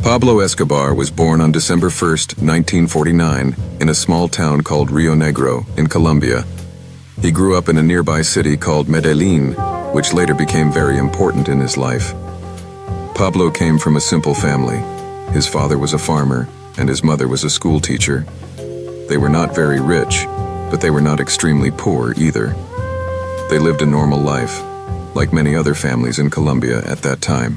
Pablo Escobar was born on December 1, 1949, in a small town called Rio Negro in Colombia. He grew up in a nearby city called Medellin, which later became very important in his life. Pablo came from a simple family. His father was a farmer, and his mother was a school teacher. They were not very rich, but they were not extremely poor either. They lived a normal life, like many other families in Colombia at that time.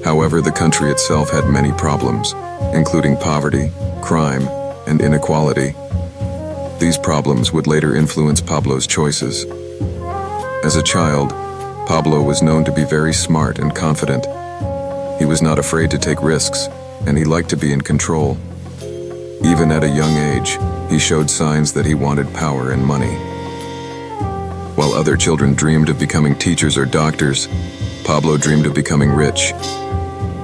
However, the country itself had many problems, including poverty, crime, and inequality. These problems would later influence Pablo's choices. As a child, Pablo was known to be very smart and confident. He was not afraid to take risks, and he liked to be in control. Even at a young age, he showed signs that he wanted power and money. While other children dreamed of becoming teachers or doctors, Pablo dreamed of becoming rich.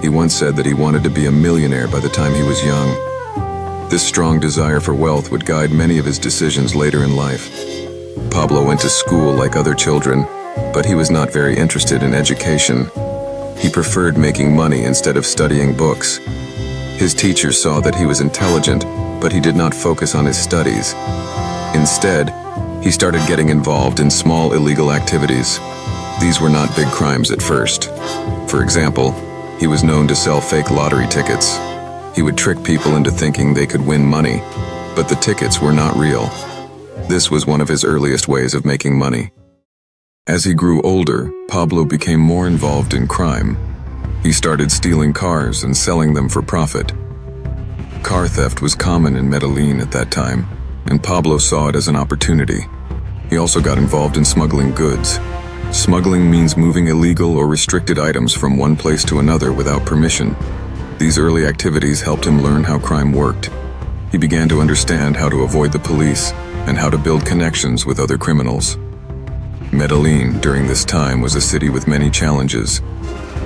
He once said that he wanted to be a millionaire by the time he was young. This strong desire for wealth would guide many of his decisions later in life. Pablo went to school like other children, but he was not very interested in education. He preferred making money instead of studying books. His teachers saw that he was intelligent, but he did not focus on his studies. Instead, he started getting involved in small illegal activities. These were not big crimes at first. For example, he was known to sell fake lottery tickets. He would trick people into thinking they could win money, but the tickets were not real. This was one of his earliest ways of making money. As he grew older, Pablo became more involved in crime. He started stealing cars and selling them for profit. Car theft was common in Medellin at that time, and Pablo saw it as an opportunity. He also got involved in smuggling goods. Smuggling means moving illegal or restricted items from one place to another without permission. These early activities helped him learn how crime worked. He began to understand how to avoid the police and how to build connections with other criminals. Medellin, during this time, was a city with many challenges.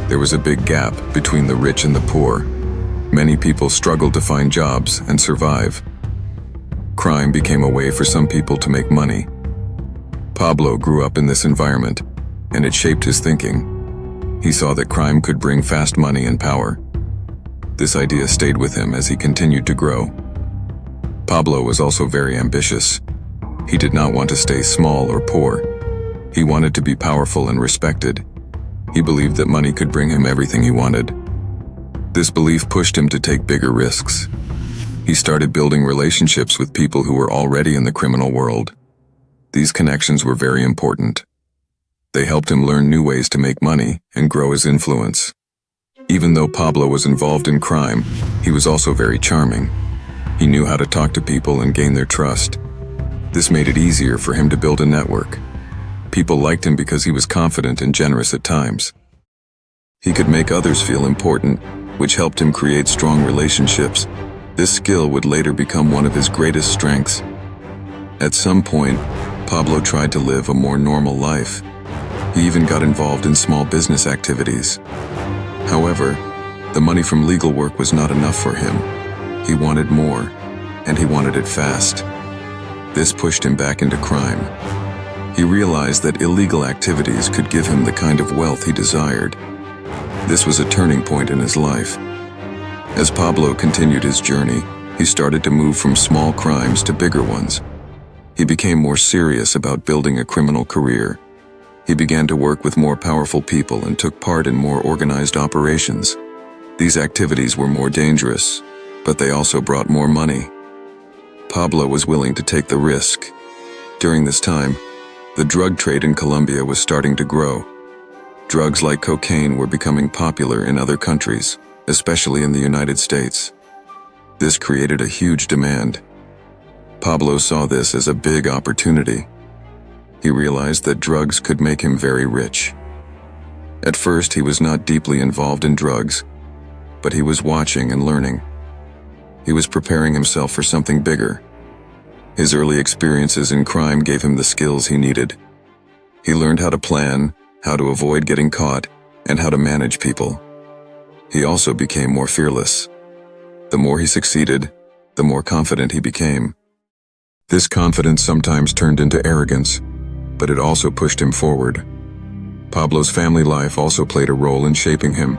There was a big gap between the rich and the poor. Many people struggled to find jobs and survive. Crime became a way for some people to make money. Pablo grew up in this environment, and it shaped his thinking. He saw that crime could bring fast money and power. This idea stayed with him as he continued to grow. Pablo was also very ambitious. He did not want to stay small or poor. He wanted to be powerful and respected. He believed that money could bring him everything he wanted. This belief pushed him to take bigger risks. He started building relationships with people who were already in the criminal world. These connections were very important. They helped him learn new ways to make money and grow his influence. Even though Pablo was involved in crime, he was also very charming. He knew how to talk to people and gain their trust. This made it easier for him to build a network. People liked him because he was confident and generous at times. He could make others feel important, which helped him create strong relationships. This skill would later become one of his greatest strengths. At some point, Pablo tried to live a more normal life. He even got involved in small business activities. However, the money from legal work was not enough for him. He wanted more, and he wanted it fast. This pushed him back into crime. He realized that illegal activities could give him the kind of wealth he desired. This was a turning point in his life. As Pablo continued his journey, he started to move from small crimes to bigger ones. He became more serious about building a criminal career. He began to work with more powerful people and took part in more organized operations. These activities were more dangerous, but they also brought more money. Pablo was willing to take the risk. During this time, the drug trade in Colombia was starting to grow. Drugs like cocaine were becoming popular in other countries, especially in the United States. This created a huge demand. Pablo saw this as a big opportunity. He realized that drugs could make him very rich. At first, he was not deeply involved in drugs, but he was watching and learning. He was preparing himself for something bigger. His early experiences in crime gave him the skills he needed. He learned how to plan, how to avoid getting caught, and how to manage people. He also became more fearless. The more he succeeded, the more confident he became. This confidence sometimes turned into arrogance, but it also pushed him forward. Pablo's family life also played a role in shaping him.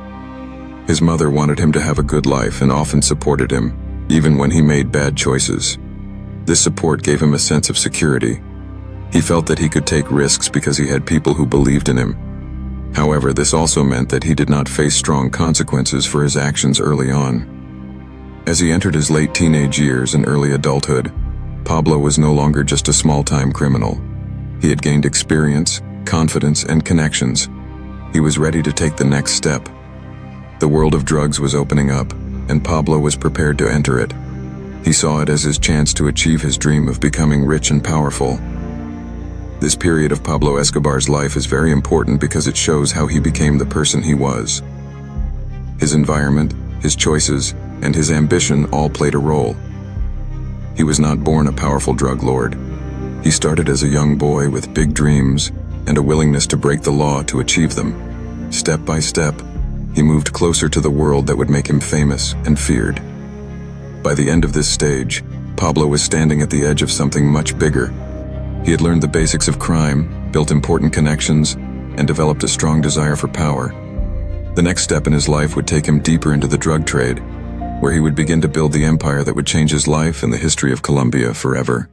His mother wanted him to have a good life and often supported him, even when he made bad choices. This support gave him a sense of security. He felt that he could take risks because he had people who believed in him. However, this also meant that he did not face strong consequences for his actions early on. As he entered his late teenage years and early adulthood, Pablo was no longer just a small-time criminal. He had gained experience, confidence, and connections. He was ready to take the next step. The world of drugs was opening up, and Pablo was prepared to enter it. He saw it as his chance to achieve his dream of becoming rich and powerful. This period of Pablo Escobar's life is very important because it shows how he became the person he was. His environment, his choices, and his ambition all played a role. He was not born a powerful drug lord. He started as a young boy with big dreams and a willingness to break the law to achieve them. Step by step, he moved closer to the world that would make him famous and feared. By the end of this stage, Pablo was standing at the edge of something much bigger. He had learned the basics of crime, built important connections, and developed a strong desire for power. The next step in his life would take him deeper into the drug trade, where he would begin to build the empire that would change his life and the history of Colombia forever.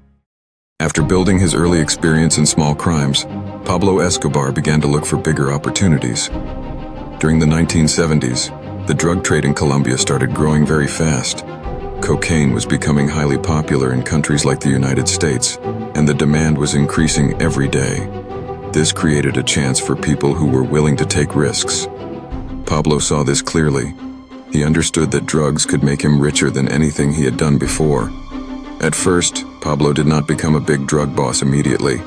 After building his early experience in small crimes, Pablo Escobar began to look for bigger opportunities. During the 1970s, the drug trade in Colombia started growing very fast. Cocaine was becoming highly popular in countries like the United States, and the demand was increasing every day. This created a chance for people who were willing to take risks. Pablo saw this clearly. He understood that drugs could make him richer than anything he had done before. At first, Pablo did not become a big drug boss immediately.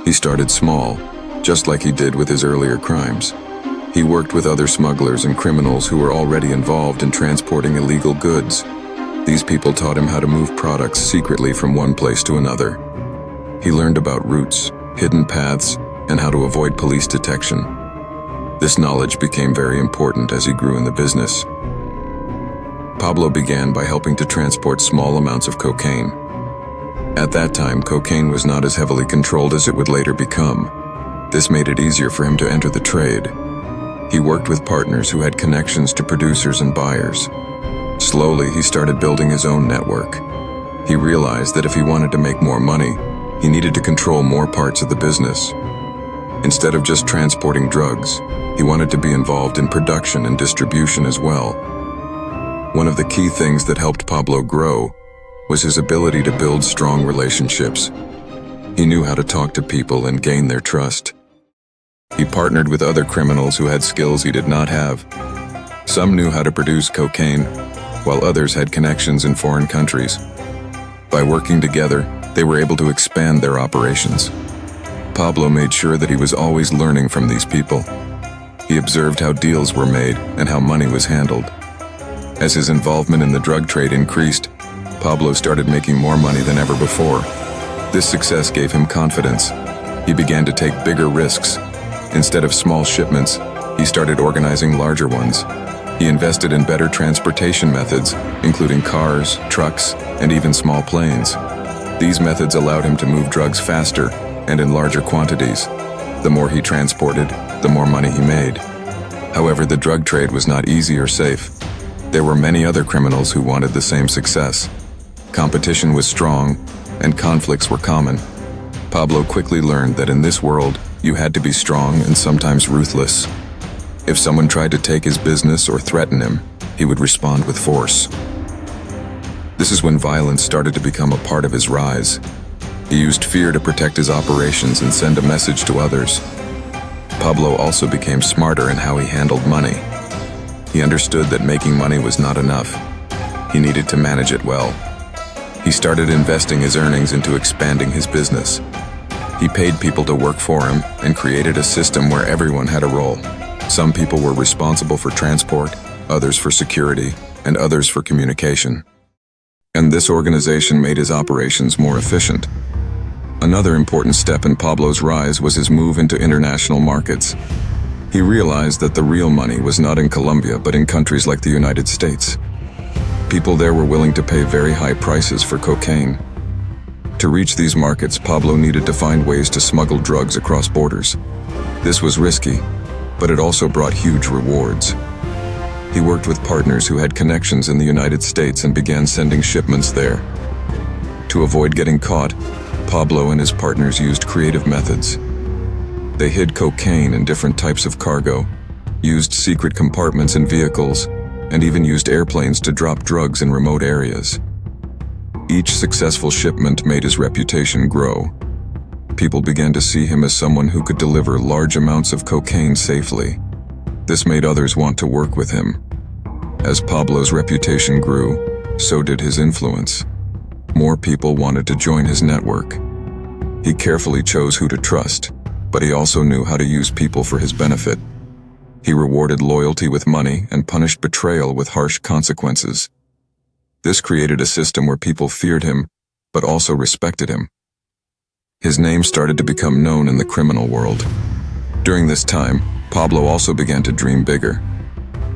He started small, just like he did with his earlier crimes. He worked with other smugglers and criminals who were already involved in transporting illegal goods. These people taught him how to move products secretly from one place to another. He learned about routes, hidden paths, and how to avoid police detection. This knowledge became very important as he grew in the business. Pablo began by helping to transport small amounts of cocaine. At that time, cocaine was not as heavily controlled as it would later become. This made it easier for him to enter the trade. He worked with partners who had connections to producers and buyers. Slowly, he started building his own network. He realized that if he wanted to make more money, he needed to control more parts of the business. Instead of just transporting drugs, he wanted to be involved in production and distribution as well. One of the key things that helped Pablo grow was his ability to build strong relationships. He knew how to talk to people and gain their trust. He partnered with other criminals who had skills he did not have. Some knew how to produce cocaine, while others had connections in foreign countries. By working together, they were able to expand their operations. Pablo made sure that he was always learning from these people. He observed how deals were made and how money was handled. As his involvement in the drug trade increased, Pablo started making more money than ever before. This success gave him confidence. He began to take bigger risks. Instead of small shipments, he started organizing larger ones. He invested in better transportation methods, including cars, trucks, and even small planes. These methods allowed him to move drugs faster and in larger quantities. The more he transported, the more money he made. However, the drug trade was not easy or safe. There were many other criminals who wanted the same success. Competition was strong, and conflicts were common. Pablo quickly learned that in this world, you had to be strong and sometimes ruthless. If someone tried to take his business or threaten him, he would respond with force. This is when violence started to become a part of his rise. He used fear to protect his operations and send a message to others. Pablo also became smarter in how he handled money. He understood that making money was not enough. He needed to manage it well. He started investing his earnings into expanding his business. He paid people to work for him and created a system where everyone had a role. Some people were responsible for transport, others for security, and others for communication. And this organization made his operations more efficient. Another important step in Pablo's rise was his move into international markets. He realized that the real money was not in Colombia but in countries like the United States. People there were willing to pay very high prices for cocaine. To reach these markets, Pablo needed to find ways to smuggle drugs across borders. This was risky, but it also brought huge rewards. He worked with partners who had connections in the United States and began sending shipments there. To avoid getting caught, Pablo and his partners used creative methods. They hid cocaine in different types of cargo, used secret compartments in vehicles, and even used airplanes to drop drugs in remote areas. Each successful shipment made his reputation grow. People began to see him as someone who could deliver large amounts of cocaine safely. This made others want to work with him. As Pablo's reputation grew, so did his influence. More people wanted to join his network. He carefully chose who to trust, but he also knew how to use people for his benefit. He rewarded loyalty with money and punished betrayal with harsh consequences. This created a system where people feared him, but also respected him. His name started to become known in the criminal world. During this time, Pablo also began to dream bigger.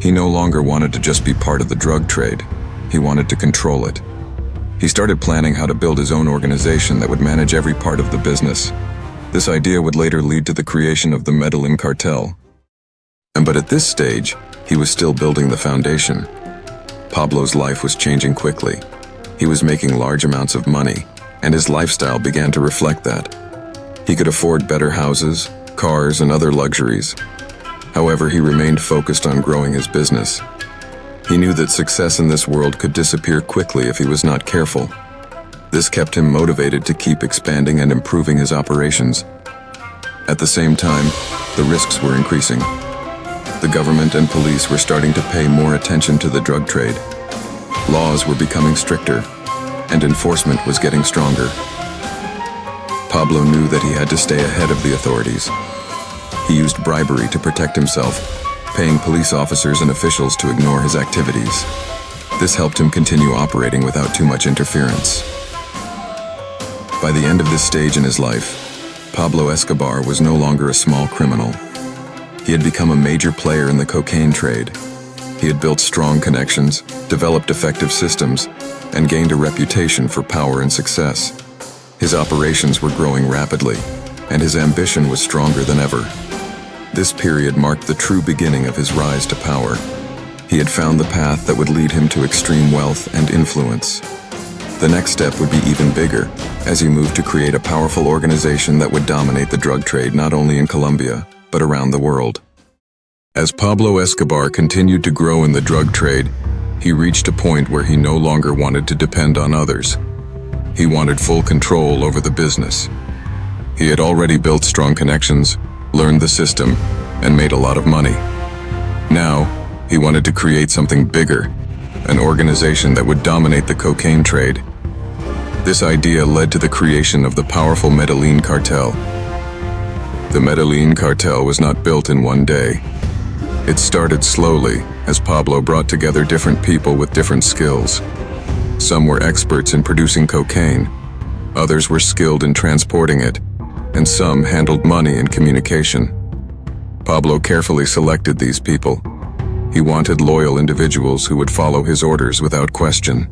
He no longer wanted to just be part of the drug trade. He wanted to control it. He started planning how to build his own organization that would manage every part of the business. This idea would later lead to the creation of the Medellin cartel. But at this stage, he was still building the foundation. Pablo's life was changing quickly. He was making large amounts of money, and his lifestyle began to reflect that. He could afford better houses, cars, and other luxuries. However, he remained focused on growing his business. He knew that success in this world could disappear quickly if he was not careful. This kept him motivated to keep expanding and improving his operations. At the same time, the risks were increasing. The government and police were starting to pay more attention to the drug trade. Laws were becoming stricter, and enforcement was getting stronger. Pablo knew that he had to stay ahead of the authorities. He used bribery to protect himself, paying police officers and officials to ignore his activities. This helped him continue operating without too much interference. By the end of this stage in his life, Pablo Escobar was no longer a small criminal. He had become a major player in the cocaine trade. He had built strong connections, developed effective systems, and gained a reputation for power and success. His operations were growing rapidly, and his ambition was stronger than ever. This period marked the true beginning of his rise to power. He had found the path that would lead him to extreme wealth and influence. The next step would be even bigger, as he moved to create a powerful organization that would dominate the drug trade not only in Colombia, but around the world. As Pablo Escobar continued to grow in the drug trade, he reached a point where he no longer wanted to depend on others. He wanted full control over the business. He had already built strong connections, learned the system, and made a lot of money. Now, he wanted to create something bigger, an organization that would dominate the cocaine trade. This idea led to the creation of the powerful Medellin cartel. The Medellin cartel was not built in one day. It started slowly, as Pablo brought together different people with different skills. Some were experts in producing cocaine, others were skilled in transporting it, and some handled money and communication. Pablo carefully selected these people. He wanted loyal individuals who would follow his orders without question.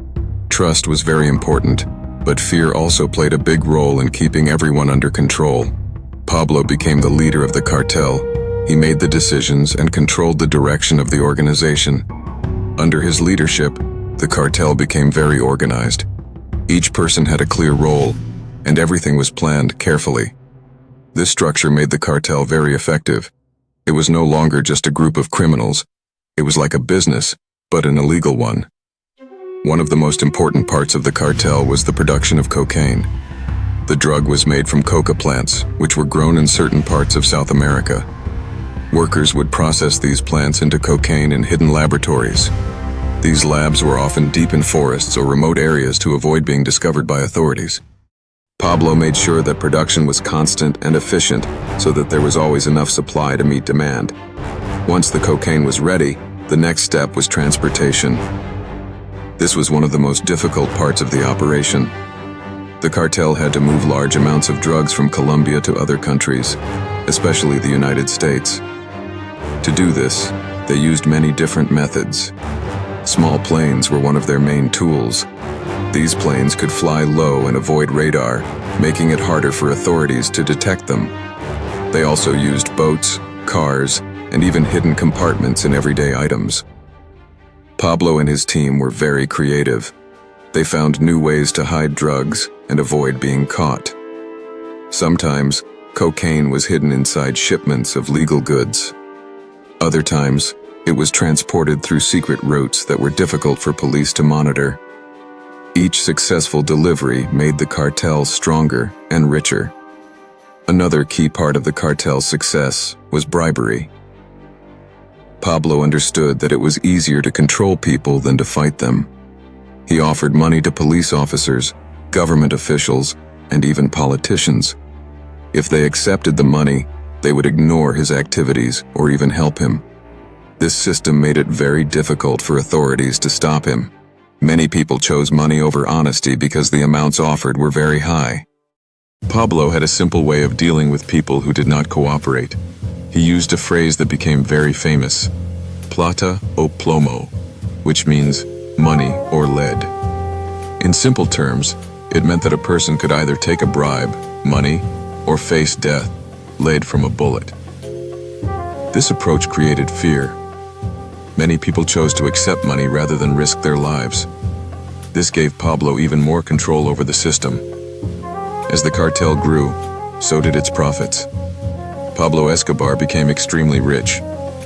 Trust was very important, but fear also played a big role in keeping everyone under control. Pablo became the leader of the cartel. He made the decisions and controlled the direction of the organization. Under his leadership, the cartel became very organized. Each person had a clear role, and everything was planned carefully. This structure made the cartel very effective. It was no longer just a group of criminals. It was like a business, but an illegal one. One of the most important parts of the cartel was the production of cocaine. The drug was made from coca plants, which were grown in certain parts of South America. Workers would process these plants into cocaine in hidden laboratories. These labs were often deep in forests or remote areas to avoid being discovered by authorities. Pablo made sure that production was constant and efficient so that there was always enough supply to meet demand. Once the cocaine was ready, the next step was transportation. This was one of the most difficult parts of the operation. The cartel had to move large amounts of drugs from Colombia to other countries, especially the United States. To do this, they used many different methods. Small planes were one of their main tools. These planes could fly low and avoid radar, making it harder for authorities to detect them. They also used boats, cars, and even hidden compartments in everyday items. Pablo and his team were very creative. They found new ways to hide drugs and avoid being caught. Sometimes, cocaine was hidden inside shipments of legal goods. Other times, it was transported through secret routes that were difficult for police to monitor. Each successful delivery made the cartel stronger and richer. Another key part of the cartel's success was bribery. Pablo understood that it was easier to control people than to fight them. He offered money to police officers, government officials, and even politicians. If they accepted the money, they would ignore his activities or even help him. This system made it very difficult for authorities to stop him. Many people chose money over honesty because the amounts offered were very high. Pablo had a simple way of dealing with people who did not cooperate. He used a phrase that became very famous, plata o plomo, which means money or lead. In simple terms, it meant that a person could either take a bribe, money, or face death, laid from a bullet. This approach created fear. Many people chose to accept money rather than risk their lives. This gave Pablo even more control over the system. As the cartel grew, so did its profits. Pablo Escobar became extremely rich.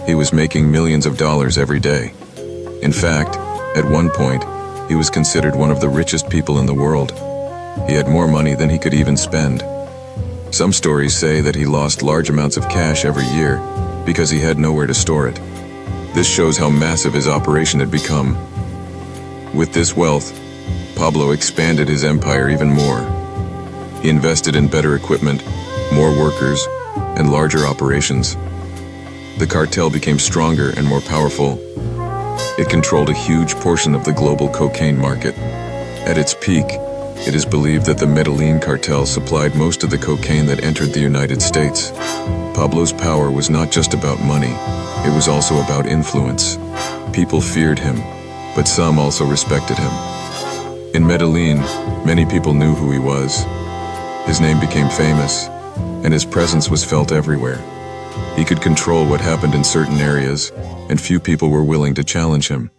He was making millions of dollars every day. In fact, at one point, he was considered one of the richest people in the world. He had more money than he could even spend. Some stories say that he lost large amounts of cash every year because he had nowhere to store it. This shows how massive his operation had become. With this wealth, Pablo expanded his empire even more. He invested in better equipment, more workers, and larger operations. The cartel became stronger and more powerful. It controlled a huge portion of the global cocaine market. At its peak, it is believed that the Medellin cartel supplied most of the cocaine that entered the United States. Pablo's power was not just about money, it was also about influence. People feared him, but some also respected him. In Medellin, many people knew who he was. His name became famous, and his presence was felt everywhere. He could control what happened in certain areas, and few people were willing to challenge him.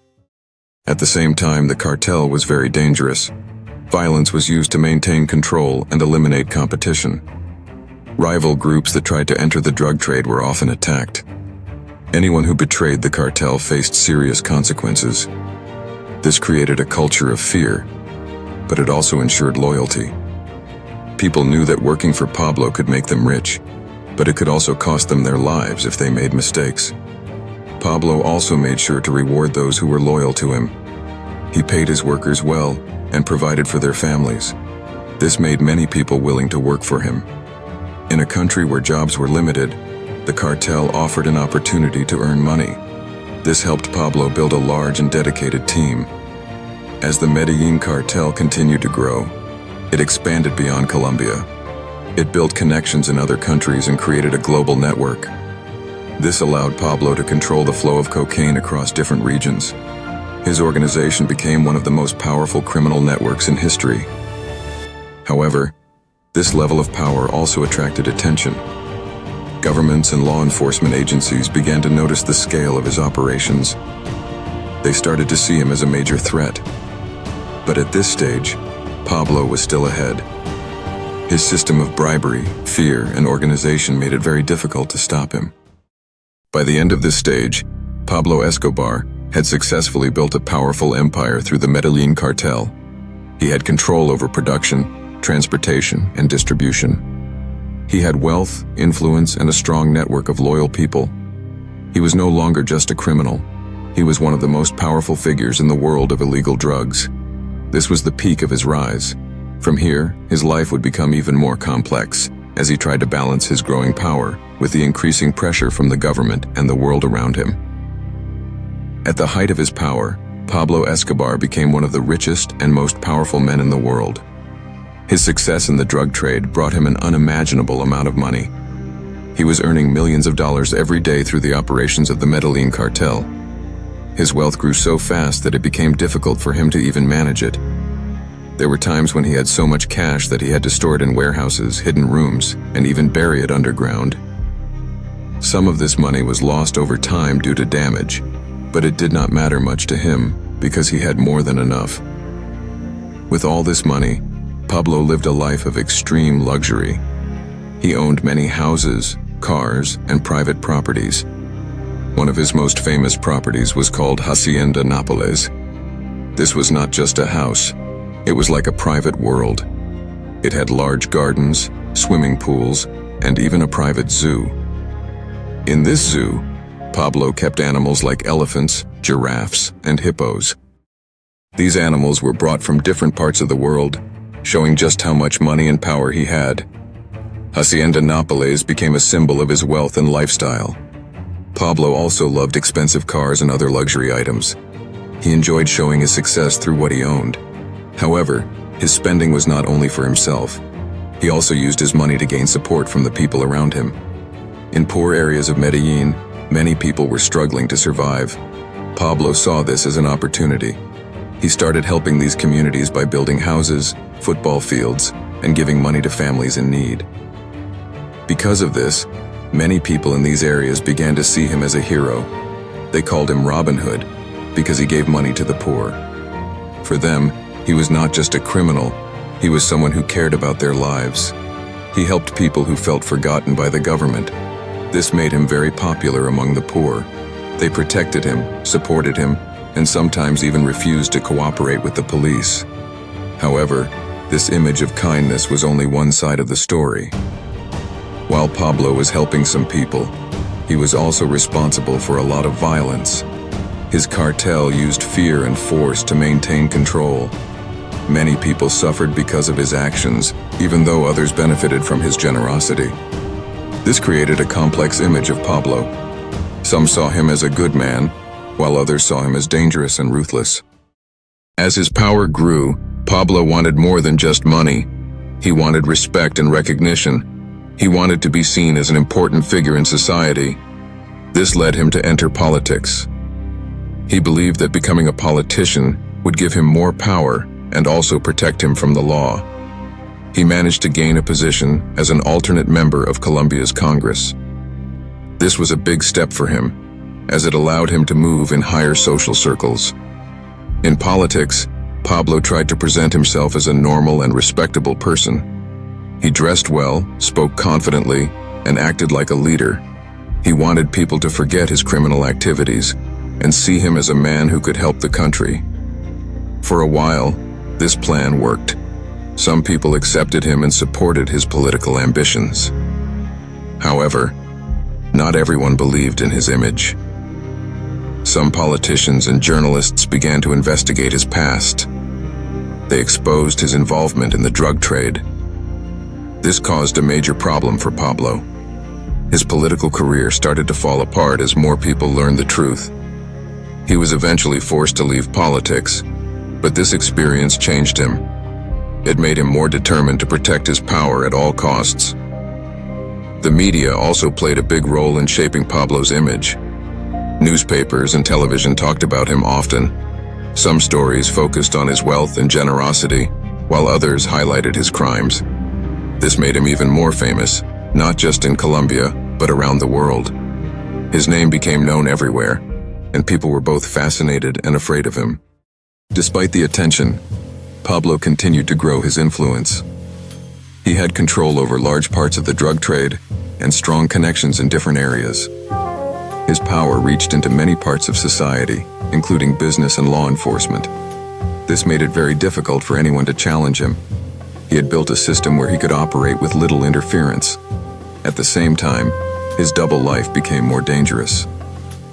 At the same time, the cartel was very dangerous. Violence was used to maintain control and eliminate competition. Rival groups that tried to enter the drug trade were often attacked. Anyone who betrayed the cartel faced serious consequences. This created a culture of fear, but it also ensured loyalty. People knew that working for Pablo could make them rich, but it could also cost them their lives if they made mistakes. Pablo also made sure to reward those who were loyal to him. He paid his workers well and provided for their families. This made many people willing to work for him. In a country where jobs were limited, the cartel offered an opportunity to earn money. This helped Pablo build a large and dedicated team. As the Medellin cartel continued to grow, it expanded beyond Colombia. It built connections in other countries and created a global network. This allowed Pablo to control the flow of cocaine across different regions. His organization became one of the most powerful criminal networks in history. However, this level of power also attracted attention. Governments and law enforcement agencies began to notice the scale of his operations. They started to see him as a major threat. But at this stage, Pablo was still ahead. His system of bribery, fear, and organization made it very difficult to stop him. By the end of this stage, Pablo Escobar had successfully built a powerful empire through the Medellin cartel. He had control over production, transportation, and distribution. He had wealth, influence, and a strong network of loyal people. He was no longer just a criminal. He was one of the most powerful figures in the world of illegal drugs. This was the peak of his rise. From here, his life would become even more complex as he tried to balance his growing power with the increasing pressure from the government and the world around him. At the height of his power, Pablo Escobar became one of the richest and most powerful men in the world. His success in the drug trade brought him an unimaginable amount of money. He was earning millions of dollars every day through the operations of the Medellin cartel. His wealth grew so fast that it became difficult for him to even manage it. There were times when he had so much cash that he had to store it in warehouses, hidden rooms, and even bury it underground. Some of this money was lost over time due to damage, But it did not matter much to him because he had more than enough. With all this money, Pablo lived a life of extreme luxury. He owned many houses, cars, and private properties. One of his most famous properties was called Hacienda Nápoles. This was not just a house, it was like a private world. It had large gardens, swimming pools, and even a private zoo. In this zoo, Pablo kept animals like elephants, giraffes, and hippos. These animals were brought from different parts of the world, showing just how much money and power he had. Hacienda Nápoles became a symbol of his wealth and lifestyle. Pablo also loved expensive cars and other luxury items. He enjoyed showing his success through what he owned. However, his spending was not only for himself. He also used his money to gain support from the people around him. In poor areas of Medellin, many people were struggling to survive. Pablo saw this as an opportunity. He started helping these communities by building houses, football fields, and giving money to families in need. Because of this, many people in these areas began to see him as a hero. They called him Robin Hood because he gave money to the poor. For them, he was not just a criminal, he was someone who cared about their lives. He helped people who felt forgotten by the government. This made him very popular among the poor. They protected him, supported him, and sometimes even refused to cooperate with the police. However, this image of kindness was only one side of the story. While Pablo was helping some people, he was also responsible for a lot of violence. His cartel used fear and force to maintain control. Many people suffered because of his actions, even though others benefited from his generosity. This created a complex image of Pablo. Some saw him as a good man, while others saw him as dangerous and ruthless. As his power grew, Pablo wanted more than just money. He wanted respect and recognition. He wanted to be seen as an important figure in society. This led him to enter politics. He believed that becoming a politician would give him more power and also protect him from the law. He managed to gain a position as an alternate member of Colombia's Congress. This was a big step for him, as it allowed him to move in higher social circles. In politics, Pablo tried to present himself as a normal and respectable person. He dressed well, spoke confidently, and acted like a leader. He wanted people to forget his criminal activities and see him as a man who could help the country. For a while, this plan worked. Some people accepted him and supported his political ambitions. However, not everyone believed in his image. Some politicians and journalists began to investigate his past. They exposed his involvement in the drug trade. This caused a major problem for Pablo. His political career started to fall apart as more people learned the truth. He was eventually forced to leave politics, but this experience changed him. It made him more determined to protect his power at all costs. The media also played a big role in shaping Pablo's image. Newspapers and television talked about him often. Some stories focused on his wealth and generosity, while others highlighted his crimes. This made him even more famous, not just in Colombia, but around the world. His name became known everywhere, and people were both fascinated and afraid of him. Despite the attention, Pablo continued to grow his influence. He had control over large parts of the drug trade and strong connections in different areas. His power reached into many parts of society, including business and law enforcement. This made it very difficult for anyone to challenge him. He had built a system where he could operate with little interference. At the same time, his double life became more dangerous.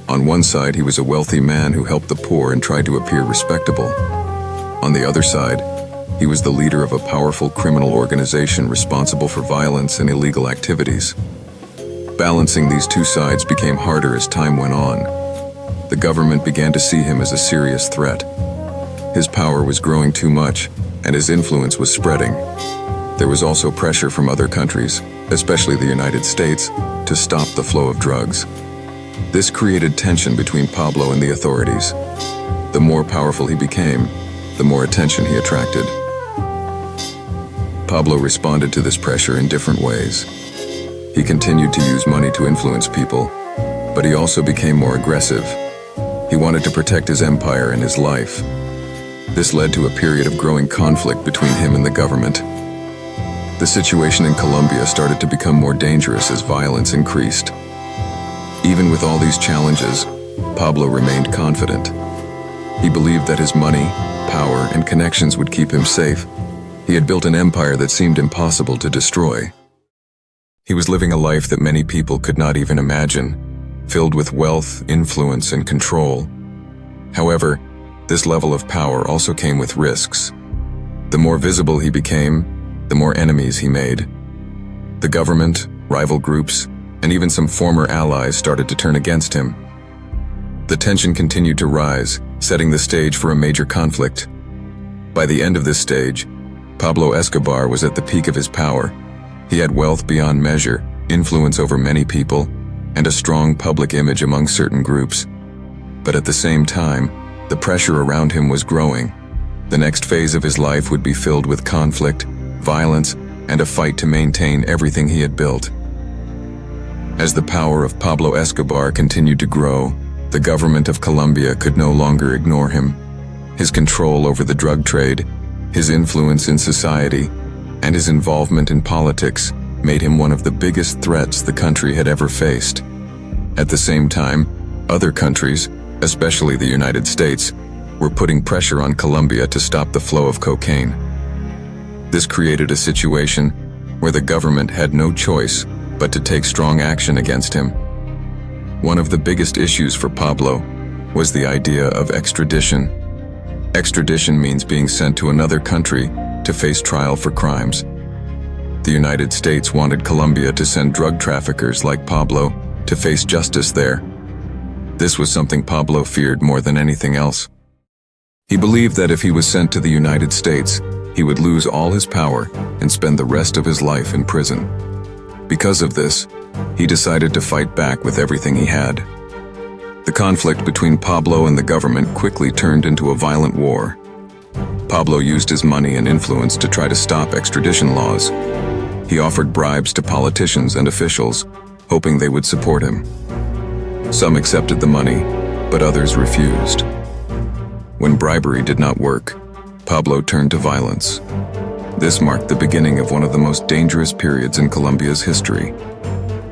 On one side, he was a wealthy man who helped the poor and tried to appear respectable. On the other side, he was the leader of a powerful criminal organization responsible for violence and illegal activities. Balancing these two sides became harder as time went on. The government began to see him as a serious threat. His power was growing too much, and his influence was spreading. There was also pressure from other countries, especially the United States, to stop the flow of drugs. This created tension between Pablo and the authorities. The more powerful he became, the more attention he attracted. Pablo responded to this pressure in different ways. He continued to use money to influence people, but he also became more aggressive. He wanted to protect his empire and his life. This led to a period of growing conflict between him and the government. The situation in Colombia started to become more dangerous as violence increased. Even with all these challenges, Pablo remained confident. He believed that his money, power, and connections would keep him safe. He had built an empire that seemed impossible to destroy. He was living a life that many people could not even imagine, filled with wealth, influence, and control. However, this level of power also came with risks. The more visible he became, the more enemies he made. The government, rival groups, and even some former allies started to turn against him. The tension continued to rise, setting the stage for a major conflict. By the end of this stage, Pablo Escobar was at the peak of his power. He had wealth beyond measure, influence over many people, and a strong public image among certain groups. But at the same time, the pressure around him was growing. The next phase of his life would be filled with conflict, violence, and a fight to maintain everything he had built. As the power of Pablo Escobar continued to grow, the government of Colombia could no longer ignore him. His control over the drug trade, his influence in society, and his involvement in politics made him one of the biggest threats the country had ever faced. At the same time, other countries, especially the United States, were putting pressure on Colombia to stop the flow of cocaine. This created a situation where the government had no choice but to take strong action against him. One of the biggest issues for Pablo was the idea of extradition. Extradition means being sent to another country to face trial for crimes. The United States wanted Colombia to send drug traffickers like Pablo to face justice there. This was something Pablo feared more than anything else. He believed that if he was sent to the United States, he would lose all his power and spend the rest of his life in prison. Because of this, he decided to fight back with everything he had. The conflict between Pablo and the government quickly turned into a violent war. Pablo used his money and influence to try to stop extradition laws. He offered bribes to politicians and officials, hoping they would support him. Some accepted the money, but others refused. When bribery did not work, Pablo turned to violence. This marked the beginning of one of the most dangerous periods in Colombia's history.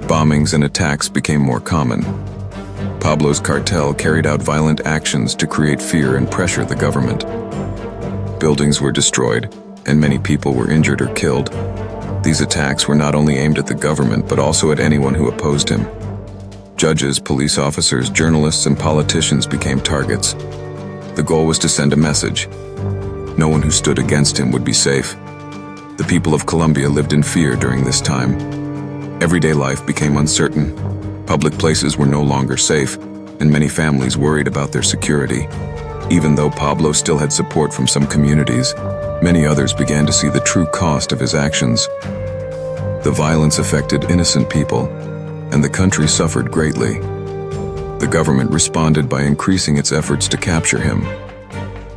Bombings and attacks became more common. Pablo's cartel carried out violent actions to create fear and pressure the government. Buildings were destroyed, and many people were injured or killed. These attacks were not only aimed at the government, but also at anyone who opposed him. Judges, police officers, journalists, and politicians became targets. The goal was to send a message. No one who stood against him would be safe. The people of Colombia lived in fear during this time. Everyday life became uncertain. Public places were no longer safe, and many families worried about their security. Even though Pablo still had support from some communities, many others began to see the true cost of his actions. The violence affected innocent people, and the country suffered greatly. The government responded by increasing its efforts to capture him.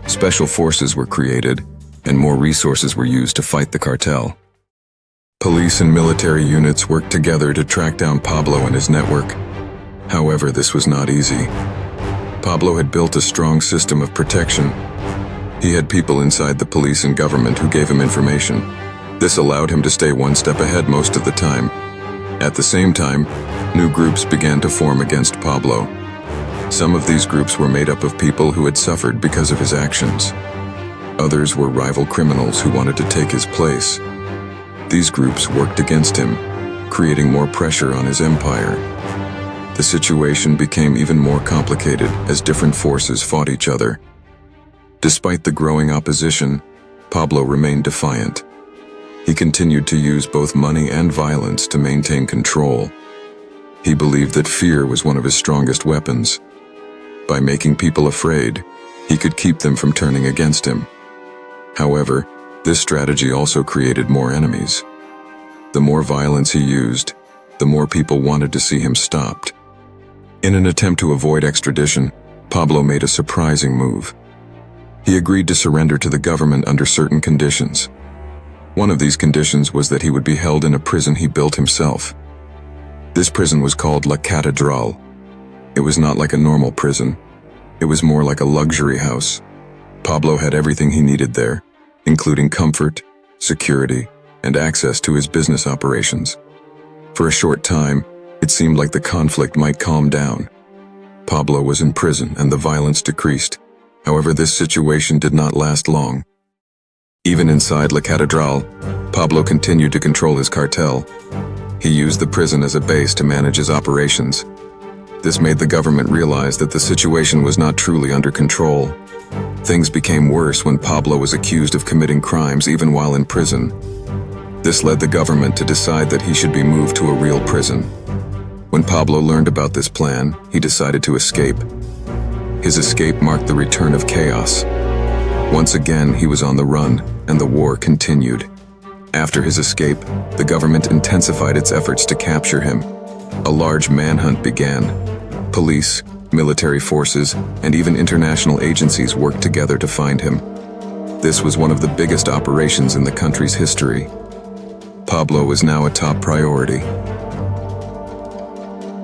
Special forces were created, and more resources were used to fight the cartel. Police and military units worked together to track down Pablo and his network. However, this was not easy. Pablo had built a strong system of protection. He had people inside the police and government who gave him information. This allowed him to stay one step ahead most of the time. At the same time, new groups began to form against Pablo. Some of these groups were made up of people who had suffered because of his actions. Others were rival criminals who wanted to take his place. These groups worked against him, creating more pressure on his empire. The situation became even more complicated as different forces fought each other. Despite the growing opposition, Pablo remained defiant. He continued to use both money and violence to maintain control. He believed that fear was one of his strongest weapons. By making people afraid, he could keep them from turning against him. However, this strategy also created more enemies. The more violence he used, the more people wanted to see him stopped. In an attempt to avoid extradition, Pablo made a surprising move. He agreed to surrender to the government under certain conditions. One of these conditions was that he would be held in a prison he built himself. This prison was called La Catedral. It was not like a normal prison. It was more like a luxury house. Pablo had everything he needed there, including comfort, security, and access to his business operations. For a short time, it seemed like the conflict might calm down. Pablo was in prison and the violence decreased. However, this situation did not last long. Even inside La Catedral, Pablo continued to control his cartel. He used the prison as a base to manage his operations. This made the government realize that the situation was not truly under control. Things became worse when Pablo was accused of committing crimes even while in prison. This led the government to decide that he should be moved to a real prison. When Pablo learned about this plan, he decided to escape. His escape marked the return of chaos. Once again, he was on the run, and the war continued. After his escape, the government intensified its efforts to capture him. A large manhunt began. Police, military forces, and even international agencies worked together to find him. This was one of the biggest operations in the country's history. Pablo was now a top priority.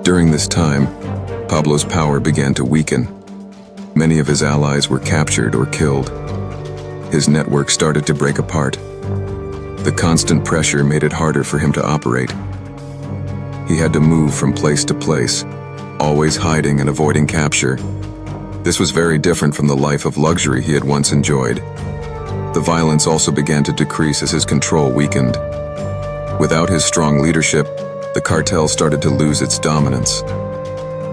During this time, Pablo's power began to weaken. Many of his allies were captured or killed. His network started to break apart. The constant pressure made it harder for him to operate. He had to move from place to place, always hiding and avoiding capture. This was very different from the life of luxury he had once enjoyed. The violence also began to decrease as his control weakened. Without his strong leadership, the cartel started to lose its dominance.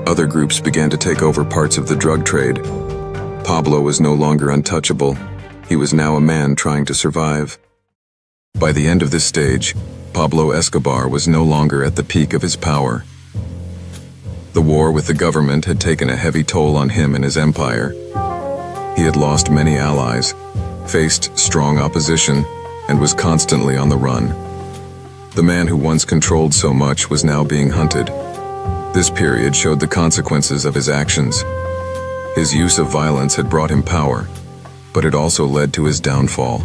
Other groups began to take over parts of the drug trade. Pablo was no longer untouchable. He was now a man trying to survive. By the end of this stage, Pablo Escobar was no longer at the peak of his power. The war with the government had taken a heavy toll on him and his empire. He had lost many allies, faced strong opposition, and was constantly on the run. The man who once controlled so much was now being hunted. This period showed the consequences of his actions. His use of violence had brought him power, but it also led to his downfall.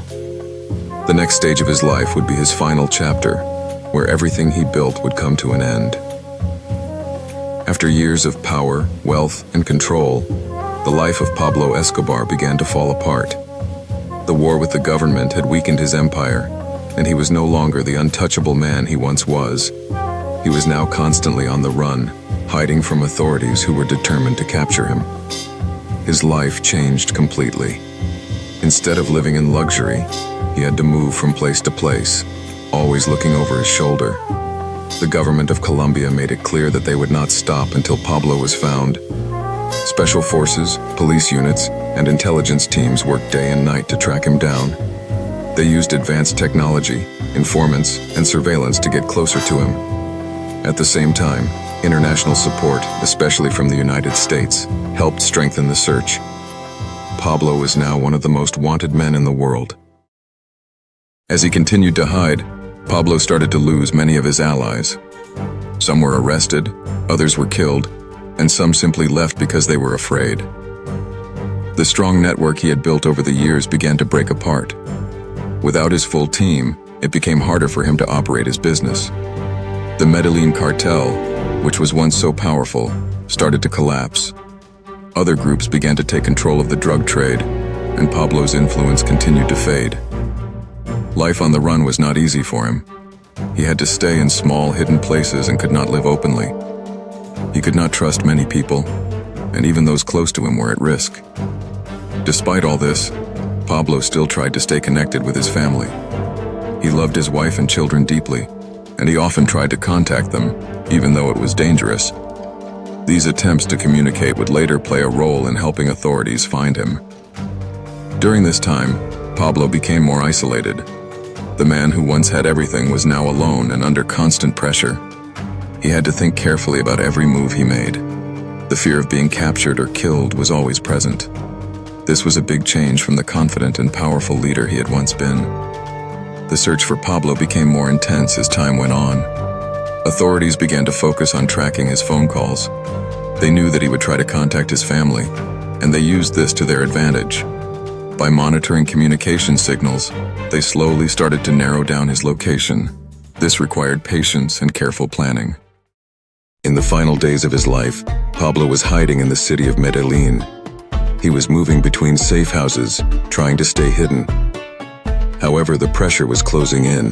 The next stage of his life would be his final chapter, where everything he built would come to an end. After years of power, wealth, and control, the life of Pablo Escobar began to fall apart. The war with the government had weakened his empire, and he was no longer the untouchable man he once was. He was now constantly on the run, hiding from authorities who were determined to capture him. His life changed completely. Instead of living in luxury, he had to move from place to place, always looking over his shoulder. The government of Colombia made it clear that they would not stop until Pablo was found. Special forces, police units, and intelligence teams worked day and night to track him down. They used advanced technology, informants, and surveillance to get closer to him. At the same time, international support, especially from the United States, helped strengthen the search. Pablo was now one of the most wanted men in the world. As he continued to hide, Pablo started to lose many of his allies. Some were arrested, others were killed, and some simply left because they were afraid. The strong network he had built over the years began to break apart. Without his full team, it became harder for him to operate his business. The Medellin cartel, which was once so powerful, started to collapse. Other groups began to take control of the drug trade, and Pablo's influence continued to fade. Life on the run was not easy for him. He had to stay in small, hidden places and could not live openly. He could not trust many people, and even those close to him were at risk. Despite all this, Pablo still tried to stay connected with his family. He loved his wife and children deeply, and he often tried to contact them, even though it was dangerous. These attempts to communicate would later play a role in helping authorities find him. During this time, Pablo became more isolated. The man who once had everything was now alone and under constant pressure. He had to think carefully about every move he made. The fear of being captured or killed was always present. This was a big change from the confident and powerful leader he had once been. The search for Pablo became more intense as time went on. Authorities began to focus on tracking his phone calls. They knew that he would try to contact his family, and they used this to their advantage. By monitoring communication signals, they slowly started to narrow down his location. This required patience and careful planning. In the final days of his life, Pablo was hiding in the city of Medellin. He was moving between safe houses, trying to stay hidden. However, the pressure was closing in.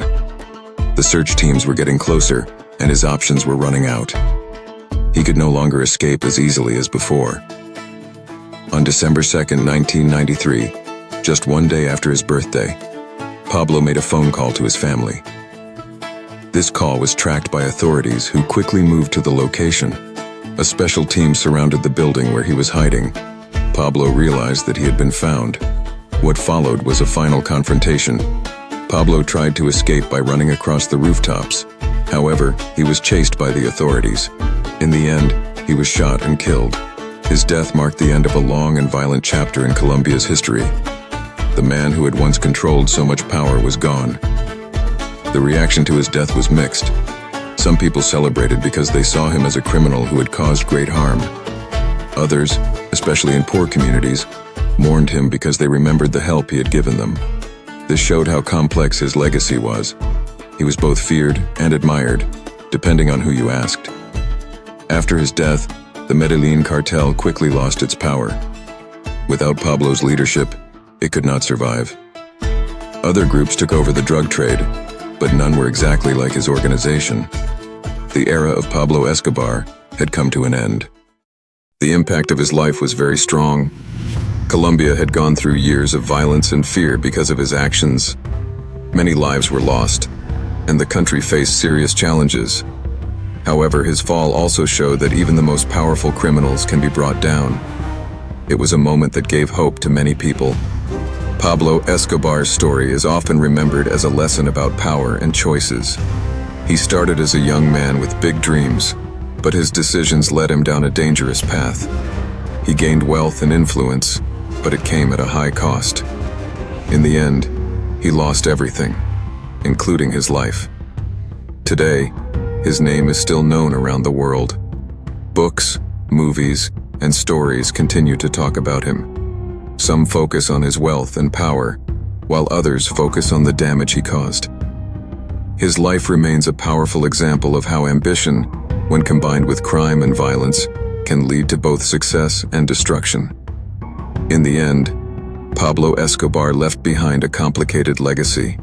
The search teams were getting closer, and his options were running out. He could no longer escape as easily as before. On December 2nd, 1993, just one day after his birthday, Pablo made a phone call to his family. This call was tracked by authorities who quickly moved to the location. A special team surrounded the building where he was hiding. Pablo realized that he had been found. What followed was a final confrontation. Pablo tried to escape by running across the rooftops. However, he was chased by the authorities. In the end, he was shot and killed. His death marked the end of a long and violent chapter in Colombia's history. The man who had once controlled so much power was gone. The reaction to his death was mixed. Some people celebrated because they saw him as a criminal who had caused great harm. Others, especially in poor communities, mourned him because they remembered the help he had given them. This showed how complex his legacy was. He was both feared and admired, depending on who you asked. After his death, the Medellin cartel quickly lost its power. Without Pablo's leadership, it could not survive. Other groups took over the drug trade, but none were exactly like his organization. The era of Pablo Escobar had come to an end. The impact of his life was very strong. Colombia had gone through years of violence and fear because of his actions. Many lives were lost, and the country faced serious challenges. However, his fall also showed that even the most powerful criminals can be brought down. It was a moment that gave hope to many people. Pablo Escobar's story is often remembered as a lesson about power and choices. He started as a young man with big dreams, but his decisions led him down a dangerous path. He gained wealth and influence, but it came at a high cost. In the end, he lost everything, including his life. Today, his name is still known around the world. Books, movies, and stories continue to talk about him. Some focus on his wealth and power, while others focus on the damage he caused. His life remains a powerful example of how ambition, when combined with crime and violence, can lead to both success and destruction. In the end, Pablo Escobar left behind a complicated legacy.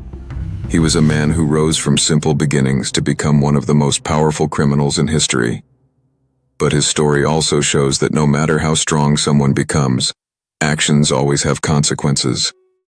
He was a man who rose from simple beginnings to become one of the most powerful criminals in history. But his story also shows that no matter how strong someone becomes, actions always have consequences.